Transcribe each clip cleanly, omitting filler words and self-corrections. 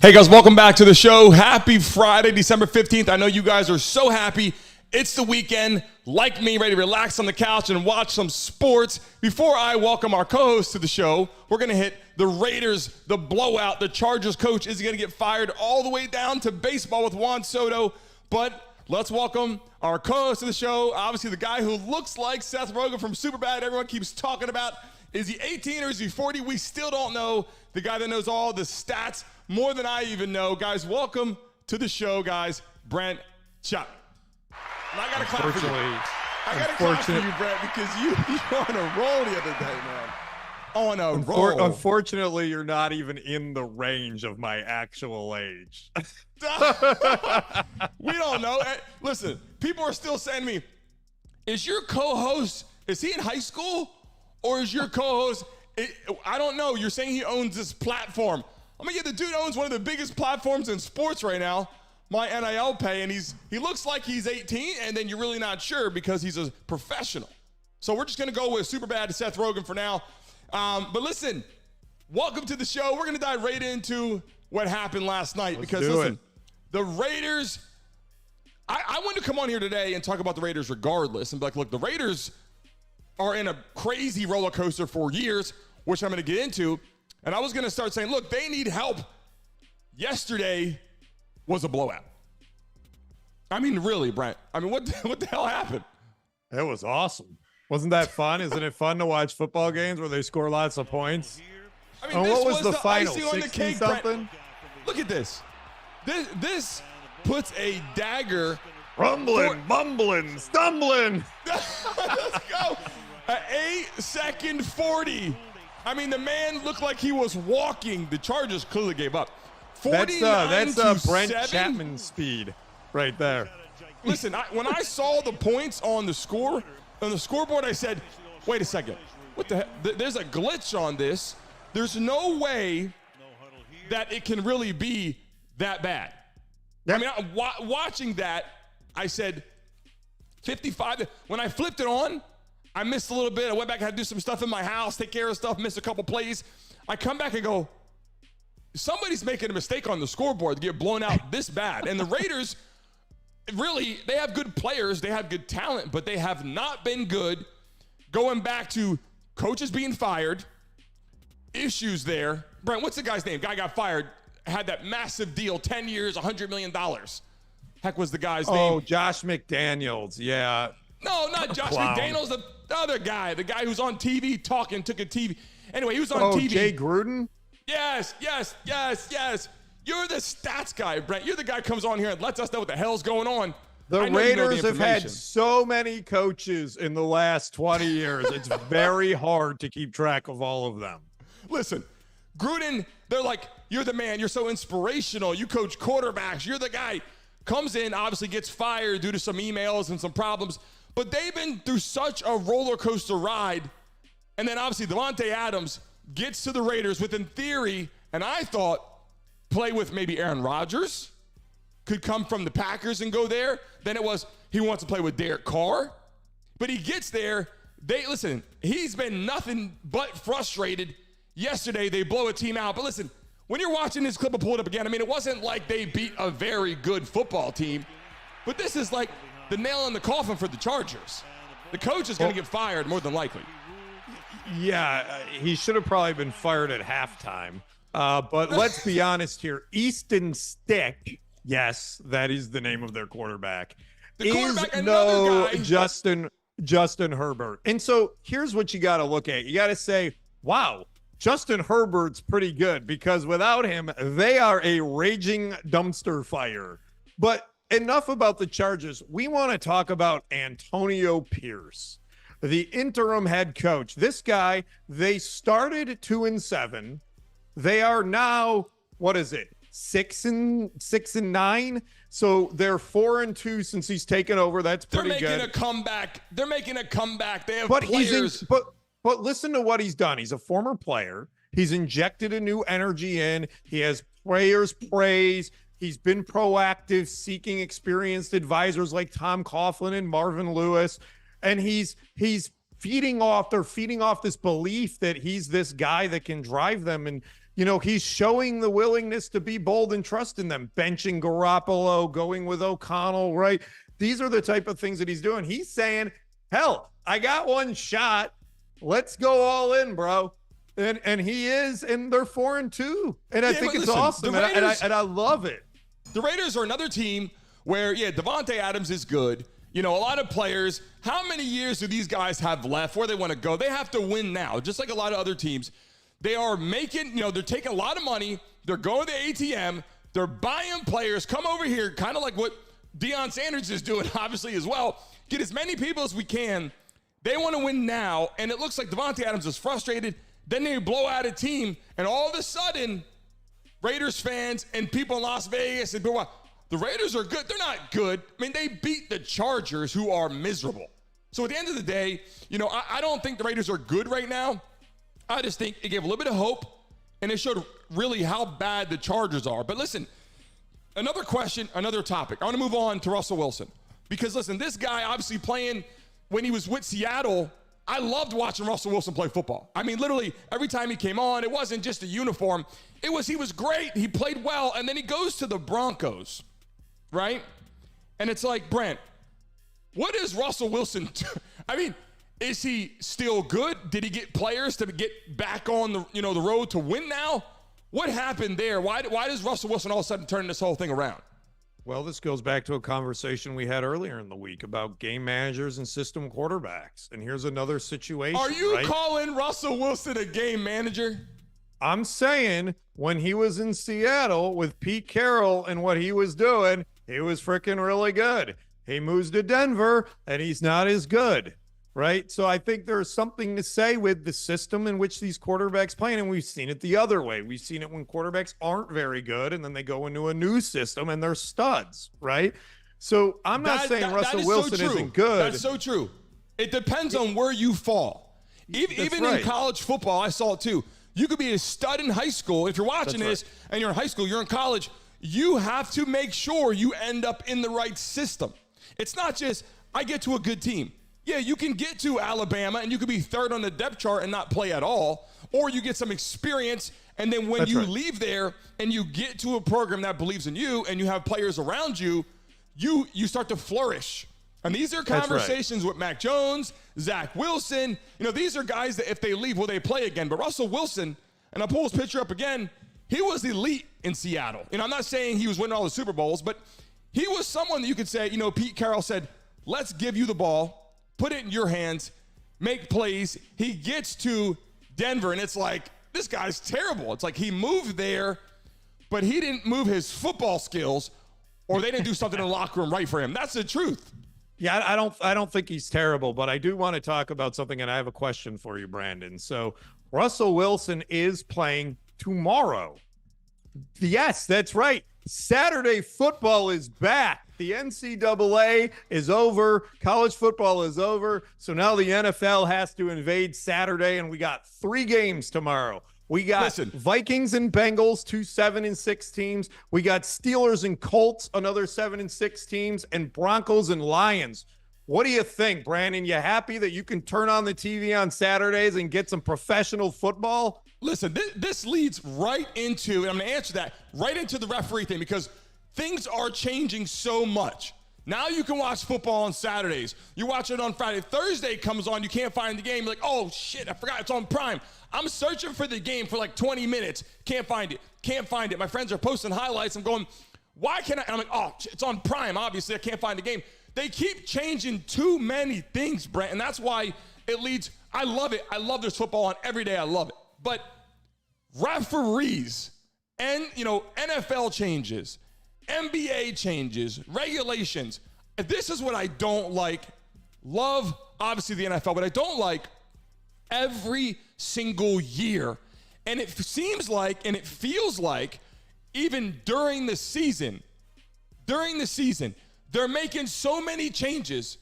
Hey guys, welcome back to the show. Happy Friday, December 15th. I know you guys are so happy. It's the weekend, like me, ready to relax on the couch and watch some sports. Before I welcome our co-host to the show, we're going to hit the Raiders, the blowout. The Chargers coach is going to get fired all the way down to baseball with Juan Soto. But let's welcome our co-host to the show, obviously the guy who looks like Seth Rogen from Superbad. Everyone keeps talking about, is he 18 or is he 40? We still don't know. The guy that knows all the stats more than I even know. Guys, welcome to the show, guys. Brent Chapman. And I got to clap for you. I got to clap for you, Brent, because you were on a roll the other day, man. On a roll. Unfortunately, you're not even in the range of my actual age. We don't know. Listen, people are still saying to me, is your co-host, is he in high school? Or is your co-host, I don't know. You're saying he owns this platform. I mean, yeah, the dude owns one of the biggest platforms in sports right now, my NIL pay, and he looks like he's 18, and then you're really not sure because he's a professional. So we're just going to go with Superbad to Seth Rogen for now. But listen, welcome to the show. We're going to dive right into what happened last night. The Raiders, I wanted to come on here today and talk about the Raiders regardless and be like, look, the Raiders are in a crazy roller coaster for years, which I'm going to get into. And I was going to start saying, look, they need help. Yesterday was a blowout. I mean, really, Brent. I mean, what the hell happened? It was awesome. Wasn't that fun? Isn't it fun to watch football games where they score lots of points? I mean, this what was the final? Icing on the cake, 60-something? Look at this. This puts a dagger. Rumbling, bumbling, stumbling. Let's go. An 8-second 40. I mean, the man looked like he was walking. The Chargers clearly gave up. That's Brent Chapman speed right there. Listen, when I saw the points on the scoreboard, I said, wait a second. What the heck? There's a glitch on this. There's no way that it can really be that bad. I mean, watching that, I said 55. When I flipped it on, I missed a little bit. I went back, I had to do some stuff in my house, take care of stuff, missed a couple plays. I come back and go, somebody's making a mistake on the scoreboard to get blown out this bad. And the Raiders, really, they have good players. They have good talent, but they have not been good. Going back to coaches being fired, issues there. Brent, what's the guy's name? Guy got fired, had that massive deal, 10 years, $100 million. Heck was the guy's name? Oh, Josh McDaniels, yeah. No, not Josh McDaniels, the other guy, the guy who's on TV talking, took a TV. Anyway, he was on TV. Jay Gruden? Yes. You're the stats guy, Brent. You're the guy who comes on here and lets us know what the hell's going on. The Raiders have had so many coaches in the last 20 years. It's very hard to keep track of all of them. Listen, Gruden, they're like, you're the man. You're so inspirational. You coach quarterbacks. You're the guy. Comes in, obviously gets fired due to some emails and some problems. But they've been through such a roller coaster ride. And then obviously Davante Adams gets to the Raiders with, in theory, and I thought, play with maybe Aaron Rodgers, could come from the Packers and go there. Then it was he wants to play with Derek Carr. But he gets there. Listen, he's been nothing but frustrated. Yesterday, they blow a team out. But listen, when you're watching this clip, I'll pull it up again. I mean, it wasn't like they beat a very good football team. But this is like the nail in the coffin for the Chargers. The coach is going to get fired more than likely. Yeah, he should have probably been fired at halftime. But let's be honest here. Easton Stick, yes, that is the name of their quarterback, Justin Herbert. And so here's what you got to look at. You got to say, wow, Justin Herbert's pretty good, because without him, they are a raging dumpster fire. But enough about the Chargers. We want to talk about Antonio Pierce, the interim head coach. This guy, they started 2-7. They are now, what is it? 6-9. So they're 4-2 since he's taken over. That's pretty good. They're making a comeback. They have players. But listen to what he's done. He's a former player. He's injected a new energy in. He has players praise. He's been proactive, seeking experienced advisors like Tom Coughlin and Marvin Lewis. And he's feeding off this belief that he's this guy that can drive them. And, he's showing the willingness to be bold and trust in them, benching Garoppolo, going with O'Connell, right? These are the type of things that he's doing. He's saying, hell, I got one shot. Let's go all in, bro. And he is, and they're 4-2. And I think it's awesome. And I love it. The Raiders are another team where, Davante Adams is good. A lot of players, how many years do these guys have left? Where they want to go? They have to win now, just like a lot of other teams. They are making, they're taking a lot of money. They're going to the ATM. They're buying players. Come over here, kind of like what Deion Sanders is doing, obviously, as well. Get as many people as we can. They want to win now, and it looks like Davante Adams is frustrated. Then they blow out a team, and all of a sudden, Raiders fans and people in Las Vegas and people, the Raiders are good. They're not good. I mean, they beat the Chargers, who are miserable. So at the end of the day, I don't think the Raiders are good right now. I just think it gave a little bit of hope, and it showed really how bad the Chargers are. But listen, another question, another topic. I want to move on to Russell Wilson. Because, listen, this guy obviously playing when he was with Seattle, I loved watching Russell Wilson play football. I mean, literally, every time he came on, it wasn't just a uniform. He was great. He played well, and then he goes to the Broncos, right? And it's like, Brent, what is Russell Wilson do? I mean, is he still good? Did he get players to get back on the road to win now? What happened there? Why does Russell Wilson all of a sudden turn this whole thing around? Well, this goes back to a conversation we had earlier in the week about game managers and system quarterbacks. And here's another situation. Are you calling Russell Wilson a game manager? I'm saying when he was in Seattle with Pete Carroll and what he was doing, he was freaking really good. He moves to Denver and he's not as good, right? So I think there's something to say with the system in which these quarterbacks play, and we've seen it the other way. We've seen it when quarterbacks aren't very good and then they go into a new system and they're studs, right? So I'm not saying Russell Wilson isn't good. That's so true. It depends on where you fall. Even in college football, I saw it too. You could be a stud in high school. If you're watching this and you're in high school, you're in college, you have to make sure you end up in the right system. It's not just, I get to a good team. Yeah, you can get to Alabama and you could be third on the depth chart and not play at all. Or you get some experience, and then when you leave there and you get to a program that believes in you and you have players around you, you start to flourish. And these are conversations with Mac Jones, Zach Wilson. These are guys that if they leave, will they play again? But Russell Wilson, and I'll pull his picture up again, he was elite in Seattle. I'm not saying he was winning all the Super Bowls, but he was someone that you could say, Pete Carroll said, let's give you the ball, put it in your hands, make plays. He gets to Denver, and it's like, this guy's terrible. It's like he moved there, but he didn't move his football skills, or they didn't do something in the locker room right for him. That's the truth. Yeah, I don't think he's terrible, but I do want to talk about something, and I have a question for you, Brandon. So Russell Wilson is playing tomorrow. Yes, that's right. Saturday football is back. The NCAA is over. College football is over. So now the NFL has to invade Saturday, and we got 3 games tomorrow. We got Vikings and Bengals, 2 7-6 teams. We got Steelers and Colts, another 7-6 teams, and Broncos and Lions. What do you think, Brandon? You happy that you can turn on the TV on Saturdays and get some professional football? Listen, this leads right into, and I'm going to answer that, right into the referee thing, because things are changing so much. Now you can watch football on Saturdays. You watch it on Friday. Thursday comes on, you can't find the game. You're like, oh, shit, I forgot it's on Prime. I'm searching for the game for like 20 minutes. Can't find it. My friends are posting highlights. I'm going, why can't I? And I'm like, oh, it's on Prime. Obviously, I can't find the game. They keep changing too many things, Brent, and that's why it leads. I love it. I love this football on every day. I love it. But referees and, NFL changes, NBA changes, regulations. This is what I don't like. Love, obviously, the NFL, but I don't like every single year. And it seems like, and it feels like, even during the season, they're making so many changes.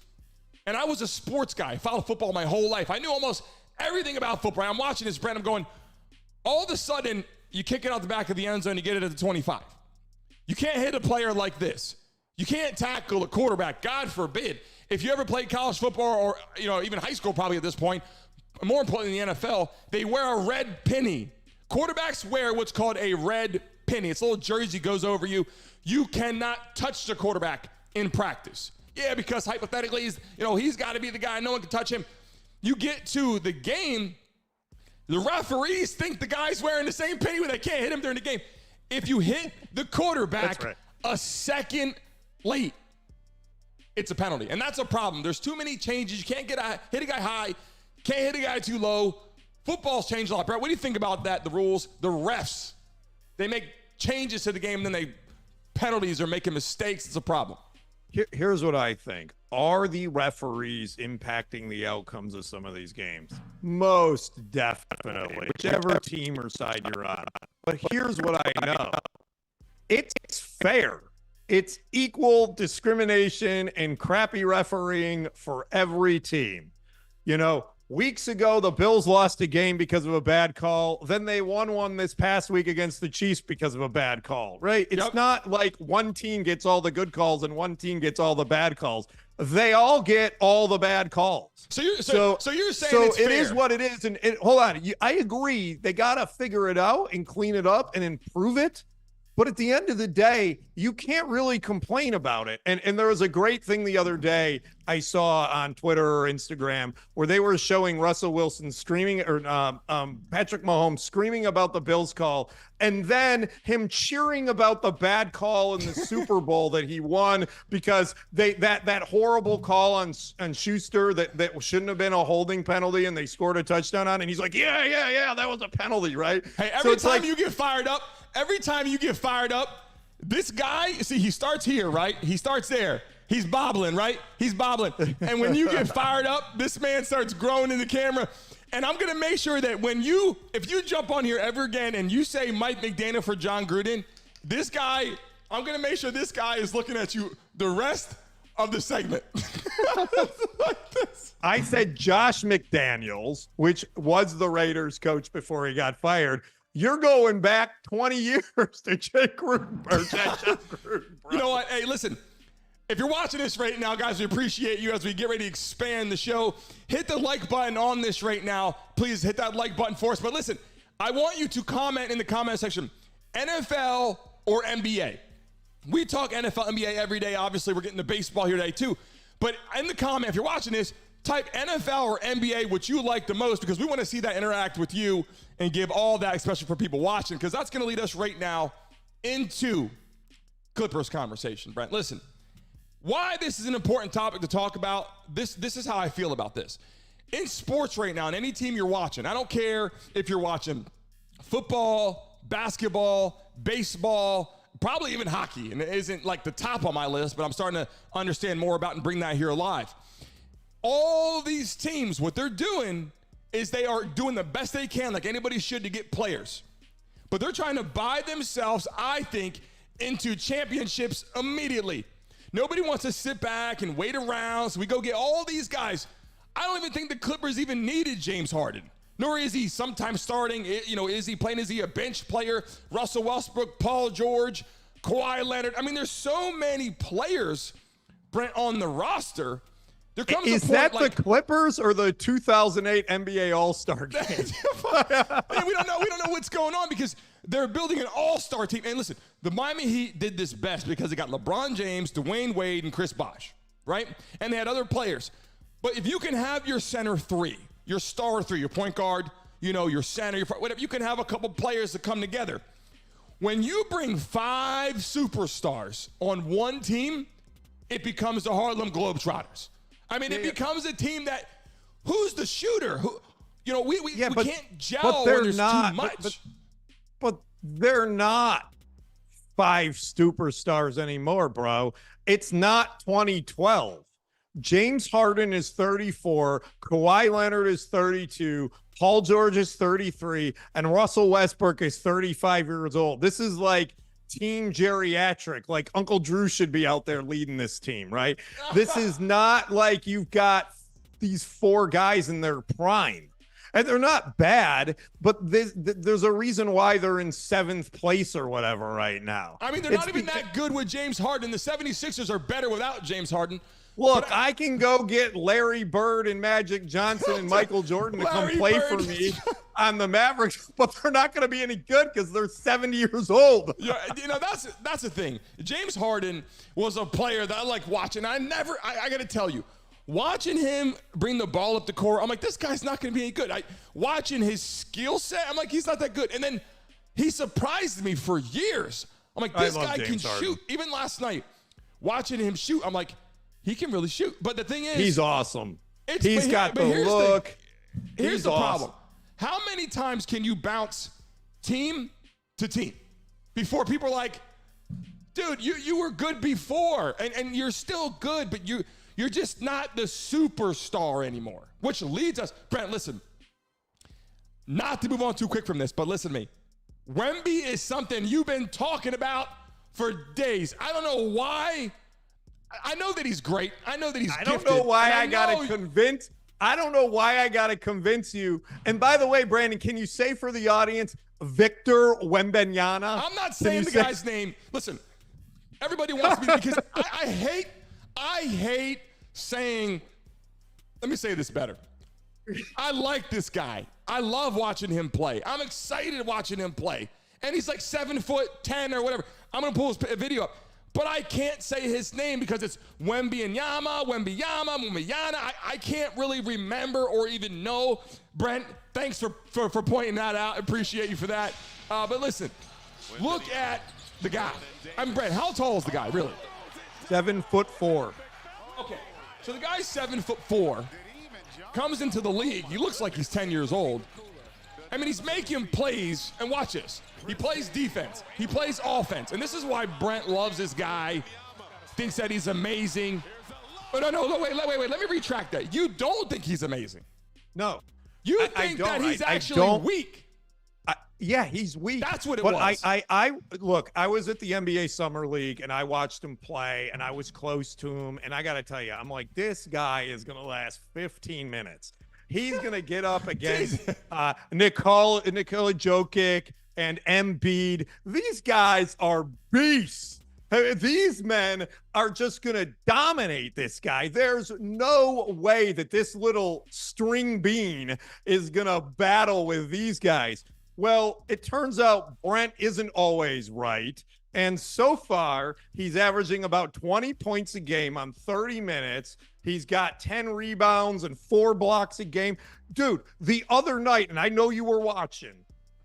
And I was a sports guy. I followed football my whole life. I knew almost everything about football. I'm watching this, Brent. I'm going, all of a sudden, you kick it out the back of the end zone, you get it at the 25. You can't hit a player like this. You can't tackle a quarterback, God forbid. If you ever played college football or, even high school probably at this point, more importantly in the NFL, they wear a red penny Quarterbacks wear what's called a red penny. It's a little jersey goes over you. You cannot touch the quarterback in practice. Yeah, because hypothetically, he's got to be the guy. No one can touch him. You get to the game, the referees think the guy's wearing the same penny when they can't hit him during the game. If you hit the quarterback a second late, it's a penalty. And that's a problem. There's too many changes. You can't hit a guy high, can't hit a guy too low. Football's changed a lot. Brett, what do you think about that, the rules? The refs, they make changes to the game, and then penalties are making mistakes. It's a problem. Here's what I think. Are the referees impacting the outcomes of some of these games? Most definitely, whichever team or side you're on. But here's what I know. It's fair. It's equal discrimination and crappy refereeing for every team. Weeks ago, the Bills lost a game because of a bad call. Then they won one this past week against the Chiefs because of a bad call, right? It's not like one team gets all the good calls and one team gets all the bad calls. They all get all the bad calls. So you're saying it's it fair. Is what it is. And hold on. I agree. They got to figure it out and clean it up and improve it. But at the end of the day, you can't really complain about it. And there was a great thing the other day I saw on Twitter or Instagram where they were showing Russell Wilson screaming, or Patrick Mahomes screaming about the Bills call, and then him cheering about the bad call in the Super Bowl that he won because that horrible call on Schuster that shouldn't have been a holding penalty and they scored a touchdown on, and he's like, yeah, that was a penalty, right? Hey, every time you get fired up, this guy, see, he starts here, right? He starts there. He's bobbling, right? He's bobbling. And when you get fired up, this man starts growing in the camera. And I'm going to make sure that if you jump on here ever again and you say Mike McDaniel for John Gruden, I'm going to make sure this guy is looking at you the rest of the segment. Like this. I said Josh McDaniels, which was the Raiders coach before he got fired. You're going back 20 years to Jake Gruden, bro. You know what? Hey, listen. If you're watching this right now, guys, we appreciate you as we get ready to expand the show. Hit the like button on this right now. Please hit that like button for us. But listen, I want you to comment in the comment section, NFL or NBA. We talk NFL, NBA every day. Obviously, we're getting to baseball here today too. But in the comment, if you're watching this, type NFL or NBA, what you like the most, because we want to see that interact with you and give all that, especially for people watching, because that's going to lead us right now into Clippers conversation. Brent, listen, why this is an important topic to talk about, this is how I feel about this. In sports right now, in any team you're watching, I don't care if you're watching football, basketball, baseball, probably even hockey, and it isn't like the top on my list, but I'm starting to understand more about and bring that here alive. All these teams, what they're doing is they are doing the best they can, like anybody should, to get players. But they're trying to buy themselves, I think, into championships immediately. Nobody wants to sit back and wait around, so we go get all these guys. I don't even think the Clippers even needed James Harden, nor is he sometimes starting. Is he playing? Is he a bench player? Russell Westbrook, Paul George, Kawhi Leonard. I mean, there's so many players, Brent, on the roster. There comes is a point, that the Clippers or the 2008 NBA All-Star game? We don't know what's going on because they're building an all-star team. And listen, the Miami Heat did this best because they got LeBron James, Dwayne Wade, and Chris Bosh, right? And they had other players. But if you can have your center three, your star three, your point guard, your center, whatever, you can have a couple players that come together. When you bring 5 superstars on one team, it becomes the Harlem Globetrotters. I mean, it becomes a team that, who's the shooter? We can't gel when there's too much. But they're not 5 superstars anymore, bro. It's not 2012. James Harden is 34, Kawhi Leonard is 32, Paul George is 33, and Russell Westbrook is 35 years old. This is like team geriatric. Like Uncle Drew should be out there leading this team, right? This is not like you've got these 4 guys in their prime. And they're not bad, but there's a reason why they're in 7th place or whatever right now. I mean, they're not even that good with James Harden. The 76ers are better without James Harden. Look, I can go get Larry Bird and Magic Johnson and Michael Jordan to come play for me. on the Mavericks, but they're not going to be any good because they're 70 years old. Yeah, that's the thing. James Harden was a player that I like watching. I got to tell you, watching him bring the ball up the court, I'm like, this guy's not going to be any good. Watching his skill set, I'm like, he's not that good. And then he surprised me for years. I'm like, this guy can shoot. Even last night, watching him shoot, I'm like, he can really shoot. But the thing is, he's awesome. He's got the look. Here's the problem. How many times can you bounce team to team before people are like, dude, you were good before, and you're still good, but you're just not the superstar anymore, which leads us, Brent, listen, not to move on too quick from this, but listen to me. Wemby is something you've been talking about for days. I don't know why. I know that he's great. I know that he's gifted. I don't know why I got to convince. I don't know why I got to convince you. And by the way, Brandon, can you say for the audience, Victor Wembanyama? I'm not saying the guy's name. Listen, everybody wants me because I hate saying, let me say this better. I like this guy. I love watching him play. I'm excited watching him play. And he's like 7'10" or whatever. I'm going to pull his video up. But I can't say his name because it's Wembanyama. I can't really remember or even know. Brent, thanks for pointing that out. Appreciate you for that. But listen, look at the guy. I'm Brent. How tall is the guy, really? 7'4". Okay, so the guy's 7'4". Comes into the league. He looks like he's 10 years old. I mean, he's making plays, and watch this. He plays defense. He plays offense. And this is why Brent loves this guy, thinks that he's amazing. Oh, no, wait. Let me retract that. You don't think he's amazing. No. You think that he's actually weak. Yeah, he's weak. That's what it was. Look, I was at the NBA Summer League, and I watched him play, and I was close to him. And I got to tell you, I'm like, this guy is going to last 15 minutes. He's going to get up against Nikola Jokic and Embiid. These guys are beasts. These men are just going to dominate this guy. There's no way that this little string bean is going to battle with these guys. Well, it turns out Brent isn't always right. And so far, he's averaging about 20 points a game on 30 minutes. He's got 10 rebounds and 4 blocks a game. Dude, the other night, and I know you were watching,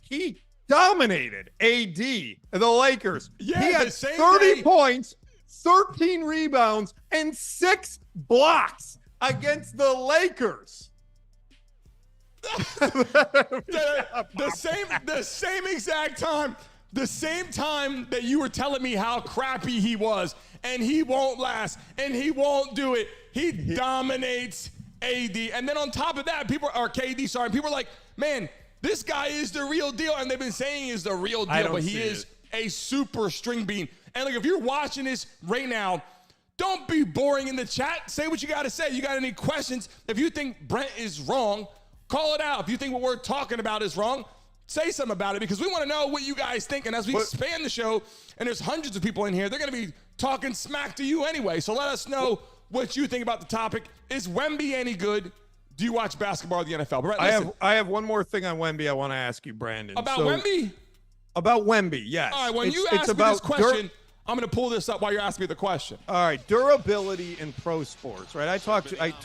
he dominated AD, the Lakers. Yeah, he had 30 points, 13 rebounds, and 6 blocks against the Lakers. the same exact time. The same time that you were telling me how crappy he was, and he won't last, and he won't do it, he dominates AD. And then on top of that, people are like, man, this guy is the real deal. And they've been saying he's the real deal, but he is a super string bean. And look, if you're watching this right now, don't be boring in the chat. Say what you got to say. You got any questions? If you think Brent is wrong, call it out. If you think what we're talking about is wrong, say something about it, because we want to know what you guys think. And as we expand the show, and there's hundreds of people in here, they're going to be talking smack to you anyway. So let us know what you think about the topic. Is Wemby any good? Do you watch basketball or the NFL? Brett, I have one more thing on Wemby I want to ask you, Brandon. About Wemby? About Wemby, yes. All right, when you ask me this question, I'm going to pull this up while you're asking me the question. All right, durability in pro sports, right?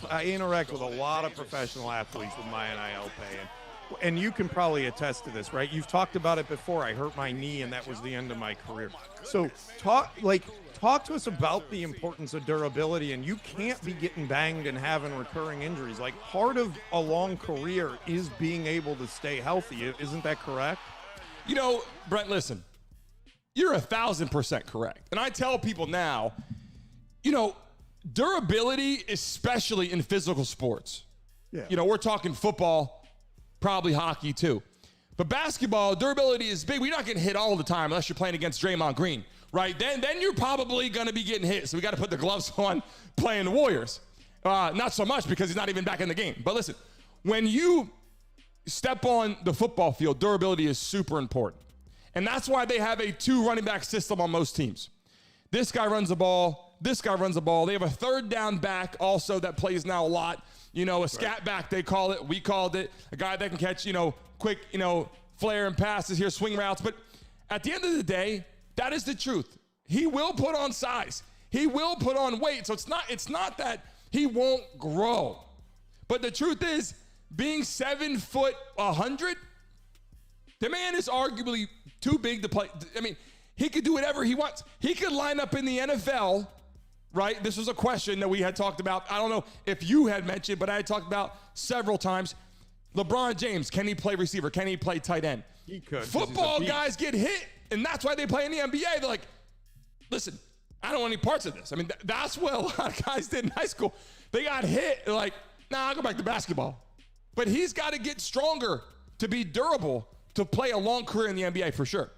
I interact with a lot of professional athletes with my NIL pay, and you can probably attest to this, right? You've talked about it before. I hurt my knee, and that was the end of my career. So talk to us about the importance of durability, and you can't be getting banged and having recurring injuries. Like, part of a long career is being able to stay healthy. Isn't that correct? You know, Brent, listen, you're 1,000% correct. And I tell people now, you know, durability, especially in physical sports. Yeah. You know, we're talking football, probably hockey too. But basketball, durability is big. We're not getting hit all the time unless you're playing against Draymond Green, right? Then you're probably going to be getting hit. So we got to put the gloves on playing the Warriors. Not so much because he's not even back in the game. But listen, when you step on the football field, durability is super important. And that's why they have a 2 running back system on most teams. This guy runs the ball. This guy runs the ball. They have a third down back also that plays now a lot. a scat back, they call it. We called it. A guy that can catch, quick, flare and passes here, swing routes. But at the end of the day, that is the truth. He will put on size. He will put on weight. So it's not that he won't grow. But the truth is, being 7 foot 100, the man is arguably too big to play. I mean, he could do whatever he wants. He could line up in the NFL, right? This was a question that we had talked about. I don't know if you had mentioned, but I had talked about several times. LeBron James, can he play receiver? Can he play tight end? He could. Football guys get hit, and that's why they play in the NBA. They're like, listen, I don't want any parts of this. I mean, that's what a lot of guys did in high school. They got hit. They're like, I'll go back to basketball. But he's got to get stronger to be durable to play a long career in the NBA for sure.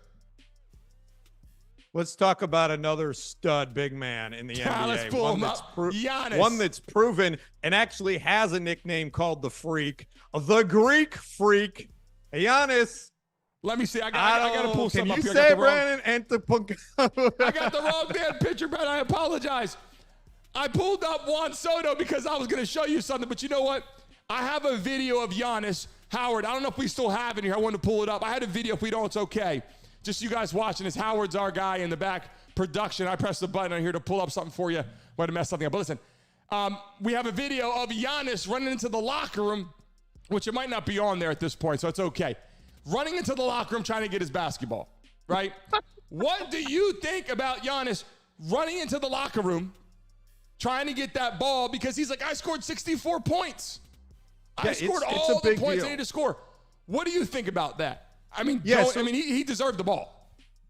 Let's talk about another stud big man in the NBA. Let's pull him up. Giannis. One that's proven and actually has a nickname called the Freak, the Greek Freak. Giannis. Let me see. I got to pull something up here. Can you say Brandon Antetokounmpo? I got the wrong damn picture, Brent. I apologize. I pulled up Juan Soto because I was going to show you something, but you know what? I have a video of Giannis. Howard, I don't know if we still have it here. I wanted to pull it up. I had a video. If we don't, it's okay. Just you guys watching this. Howard's our guy in the back production. I pressed the button on here to pull up something for you. Might have messed something up. But listen, we have a video of Giannis running into the locker room, which it might not be on there at this point, so it's okay. Running into the locker room trying to get his basketball, right? What do you think about Giannis running into the locker room trying to get that ball? Because he's like, I scored 64 points. I scored all the points I need to score. What do you think about that? I mean, he deserved the ball.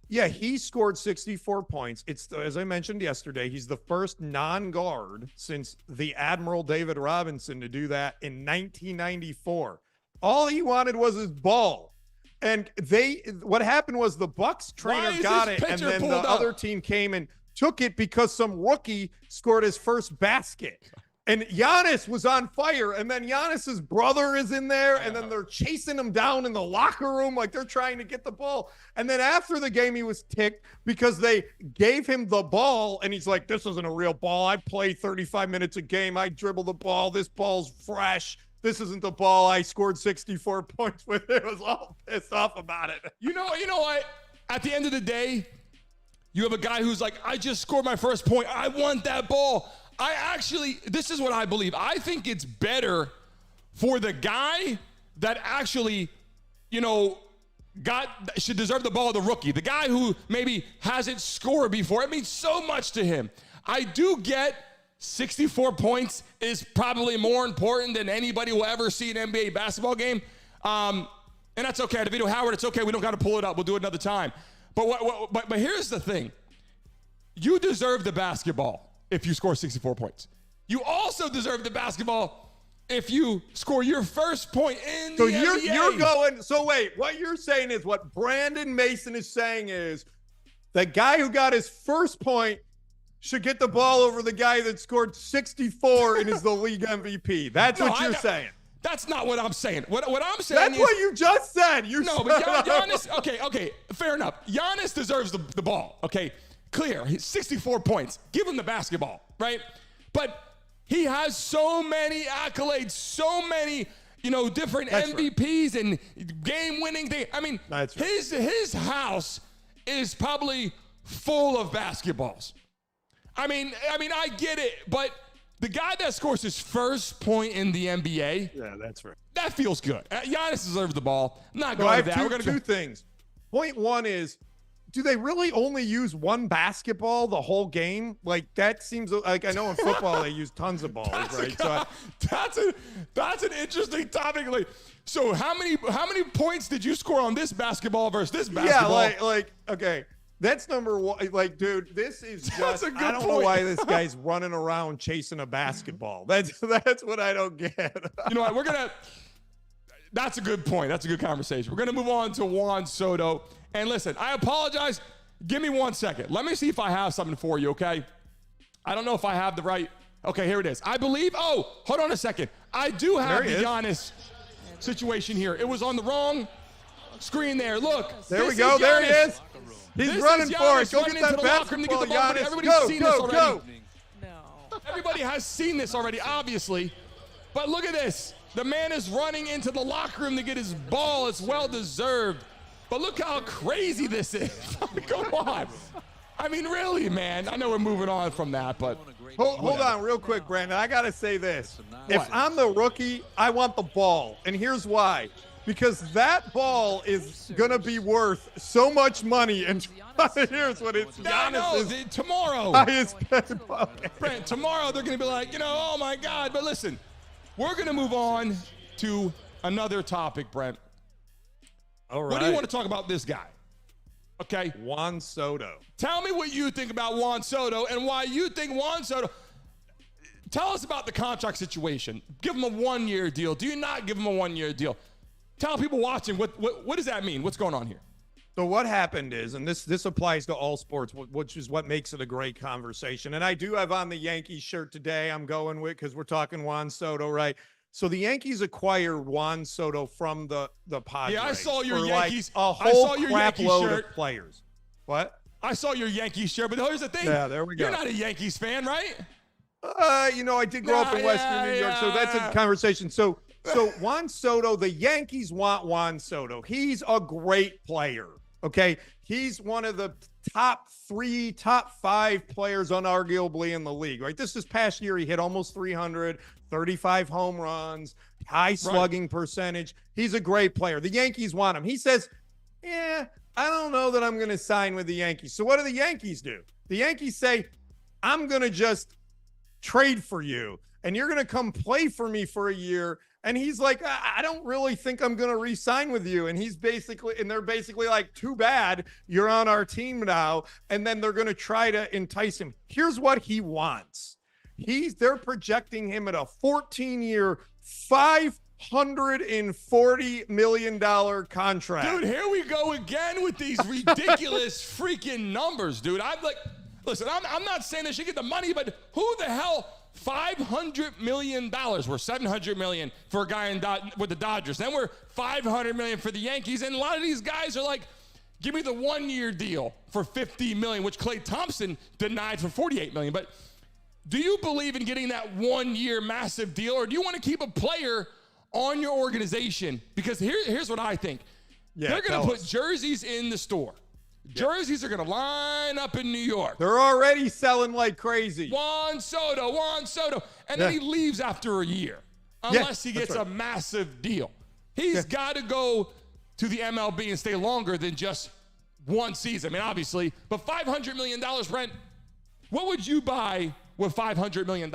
Yeah, he scored 64 points. It's, as I mentioned yesterday, he's the first non-guard since the Admiral David Robinson to do that in 1994. All he wanted was his ball. And what happened was the Bucks trainer got it, and then the other team came and took it because some rookie scored his first basket. And Giannis was on fire, and then Giannis's brother is in there, and then they're chasing him down in the locker room like they're trying to get the ball. And then after the game, he was ticked because they gave him the ball, and he's like, this isn't a real ball. I play 35 minutes a game. I dribble the ball. This ball's fresh. This isn't the ball I scored 64 points with. It was all pissed off about it. You know what? At the end of the day, you have a guy who's like, I just scored my first point. I want that ball. This is what I believe. I think it's better for the guy that actually, should deserve the ball, the rookie. The guy who maybe hasn't scored before. It means so much to him. I do get 64 points is probably more important than anybody will ever see an NBA basketball game. And that's okay. The video, Howard, it's okay. We don't got to pull it up. We'll do it another time. But here's the thing. You deserve the basketball if you score 64 points. You also deserve the basketball if you score your first point in the NBA. You're going, so wait, what you're saying is what Brandon Mason is saying is the guy who got his first point should get the ball over the guy that scored 64 and is the league MVP. That's what you're saying. That's not what I'm saying. What I'm saying That's what you just said. But Giannis, okay, fair enough. Giannis deserves the ball, okay? Clear. He's 64 points. Give him the basketball, right? But he has so many accolades, so many, different MVPs and game-winning things. I mean, his house is probably full of basketballs. I mean, I get it, but the guy that scores his first point in the NBA, yeah, that's right. That feels good. Giannis deserves the ball. I'm not going to that. We're going to two things. Point one is, do they really only use one basketball the whole game? Like, that seems like, I know in football they use tons of balls, right? That's an interesting topic. Like, so how many points did you score on this basketball versus this basketball? Yeah, okay. That's number one. Like, dude, this is just, I don't know why this guy's running around chasing a basketball. That's what I don't get. You know what? That's a good point. That's a good conversation. We're going to move on to Juan Soto. And listen, I apologize. Give me 1 second. Let me see if I have something for you, okay? I don't know if I have the right. Okay, here it is. I believe. Oh, hold on a second. I do have the Giannis situation here. It was on the wrong screen there. Look. There we go. There he is. He's running for it. Go get that basketball, Giannis. Everybody's seen this already. No. Everybody has seen this already, obviously. But look at this. The man is running into the locker room to get his ball. It's well-deserved. But look how crazy this is. Come on. I mean, really, man. I know we're moving on from that, but hold on real quick, Brandon. I got to say this. If I'm the rookie, I want the ball. And here's why. Because that ball is going to be worth so much money. And here's what it's tomorrow. Brent, tomorrow they're going to be like, oh, my God. But listen, we're going to move on to another topic, Brent. All right. What do you want to talk about this guy? Okay. Juan Soto. Tell me what you think about Juan Soto and why you think Juan Soto. Tell us about the contract situation. Give him a 1-year deal. Do you not give him a 1-year deal? Tell people watching, what does that mean? What's going on here? So what happened is, and this applies to all sports, which is what makes it a great conversation. And I do have on the Yankees shirt today I'm going with because we're talking Juan Soto, right? So the Yankees acquired Juan Soto from the Padres. Yeah, I saw your Yankees. Like a whole crap load of players. What? I saw your Yankees shirt, but here's the thing. Yeah, there we go. You're not a Yankees fan, right? I did grow up in Western New York, so that's a conversation. So Juan Soto, the Yankees want Juan Soto. He's a great player, okay? He's one of the top 5 players unarguably in the league, right? This past year, he hit almost 300, 35 home runs, high slugging percentage. He's a great player. The Yankees want him. He says, I don't know that I'm going to sign with the Yankees. So what do the Yankees do? The Yankees say, I'm going to just trade for you, and you're going to come play for me for a year. And he's like, I don't really think I'm going to re-sign with you. And they're basically like, too bad, you're on our team now. And then they're going to try to entice him. Here's what he wants. They're projecting him at a 14-year, $540 million contract. Dude, here we go again with these ridiculous freaking numbers, dude. Listen, I'm not saying they should get the money, but who the hell? $500 million. We're $700 million for a guy with the Dodgers. Then we're $500 million for the Yankees. And a lot of these guys are like, give me the 1-year deal for $50 million, which Klay Thompson denied for $48 million. But do you believe in getting that 1-year massive deal, or do you want to keep a player on your organization? Because here's what I think. They're going to put jerseys in the store. Jerseys are going to line up in New York. They're already selling like crazy. Juan Soto. And then he leaves after a year, unless he gets a massive deal. He's got to go to the MLB and stay longer than just one season. I mean, obviously, but $500 million, Brent, what would you buy with $500 million?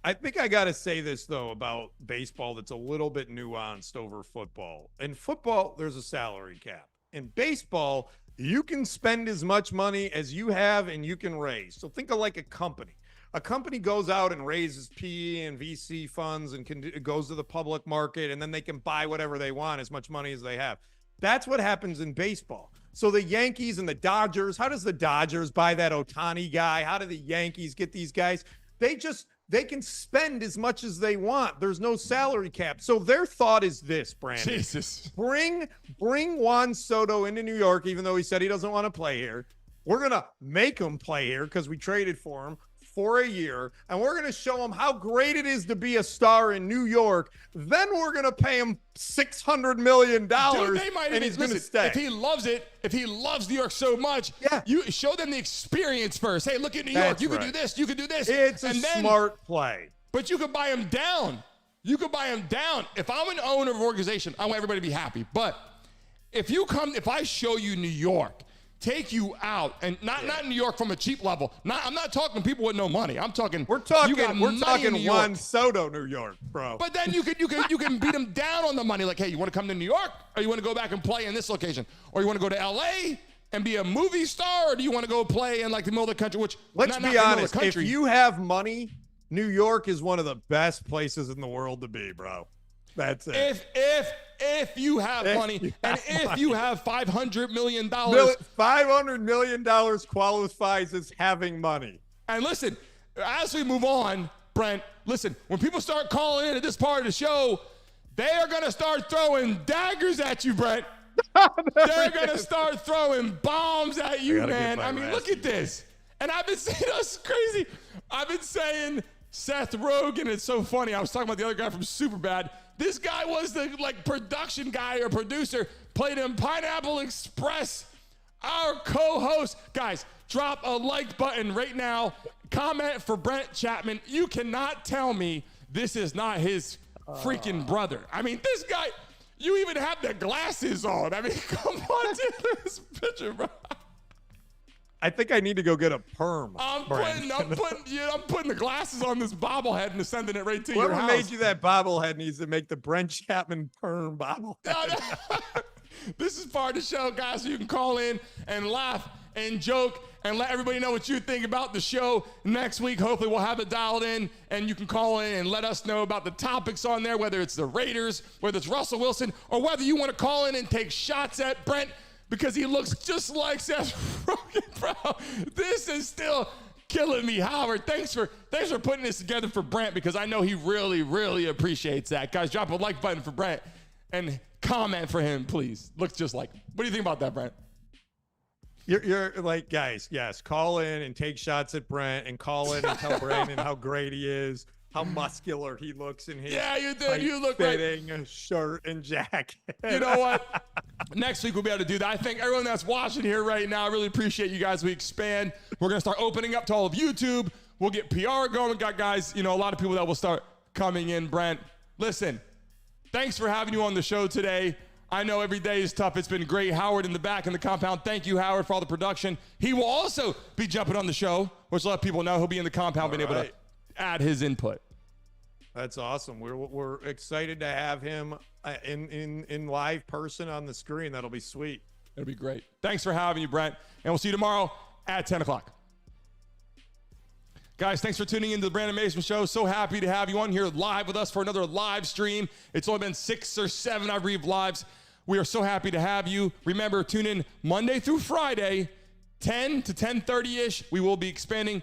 I think I got to say this, though, about baseball that's a little bit nuanced over football. In football, there's a salary cap. In baseball, you can spend as much money as you have and you can raise. So think of like a company. A company goes out and raises PE and VC funds and goes to the public market, and then they can buy whatever they want, as much money as they have. That's what happens in baseball. So the Yankees and the Dodgers, how does the Dodgers buy that Ohtani guy? How do the Yankees get these guys? They can spend as much as they want. There's no salary cap. So their thought is this, Brandon. Jesus. Bring Juan Soto into New York, even though he said he doesn't want to play here. We're going to make him play here because we traded for him for a year, and we're going to show him how great it is to be a star in New York. Then we're going to pay him $600 million, Dude, and he's going to stay. If he loves New York so much, you show them the experience first. Hey, look at New York. You can do this. You can do this. It's a smart play. But you could buy him down. If I'm an owner of an organization, I want everybody to be happy. But if I show you New York, take you out, and not New York from a cheap level. I'm not talking people with no money. I'm talking we're talking Juan Soto, New York, bro. But then you can beat them down on the money. Like, hey, you want to come to New York, or you want to go back and play in this location, or you want to go to LA and be a movie star, or do you want to go play in like the middle of the country? Which let's be honest, if you have money, New York is one of the best places in the world to be, bro. That's it. If you have money, and if you have $500 million. $500 million qualifies as having money. And listen, as we move on, Brent, listen, when people start calling in at this part of the show, they are going to start throwing daggers at you, Brent. They're going to start throwing bombs at you, man. I mean, look at this. And I've been saying, that's crazy. I've been saying Seth Rogen. It's so funny. I was talking about the other guy from Superbad. This guy was the production guy or producer, played in Pineapple Express. Our co-host. Guys, drop a like button right now. Comment for Brent Chapman. You cannot tell me this is not his freaking brother. I mean, this guy, you even have the glasses on. I mean, come on to this picture, bro. I think I need to go get a perm. I'm putting the glasses on this bobblehead and sending it right to your Whoever house. made you that bobblehead needs to make the Brent Chapman perm bobblehead. This is part of the show, guys, so you can call in and laugh and joke and let everybody know what you think about the show. Next week, hopefully we'll have it dialed in, and you can call in and let us know about the topics on there, whether it's the Raiders, whether it's Russell Wilson, or whether you want to call in and take shots at Brent because he looks just like Seth Rogen, bro. This is still killing me, Howard. Thanks for putting this together for Brent, because I know he really, really appreciates that. Guys, drop a like button for Brent and comment for him, please. Looks just like him. What do you think about that, Brent? You're like, guys, yes, call in and take shots at Brent, and call in and tell Brandon how great he is, how muscular he looks in his you look fitting shirt and jacket. You know what? Next week we'll be able to do that. I think everyone that's watching here right now, I really appreciate you guys. We expand. We're going to start opening up to all of YouTube. We'll get PR going. We got guys, a lot of people that will start coming in. Brent, listen, thanks for having you on the show today. I know every day is tough. It's been great. Howard in the back in the compound. Thank you, Howard, for all the production. He will also be jumping on the show, which a lot of people know. He'll be in the compound being able to add his input. That's awesome. We're excited to have him in live person on the screen. That'll be sweet. It'll be great. Thanks for having you, Brent. And we'll see you tomorrow at 10 o'clock. Guys, thanks for tuning into the Brandon Mason Show. So happy to have you on here live with us for another live stream. It's only been 6 or 7, I believe, lives. We are so happy to have you. Remember, tune in Monday through Friday, 10 to 10:30-ish. We will be expanding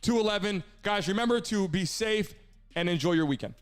to 11. Guys, remember to be safe and enjoy your weekend.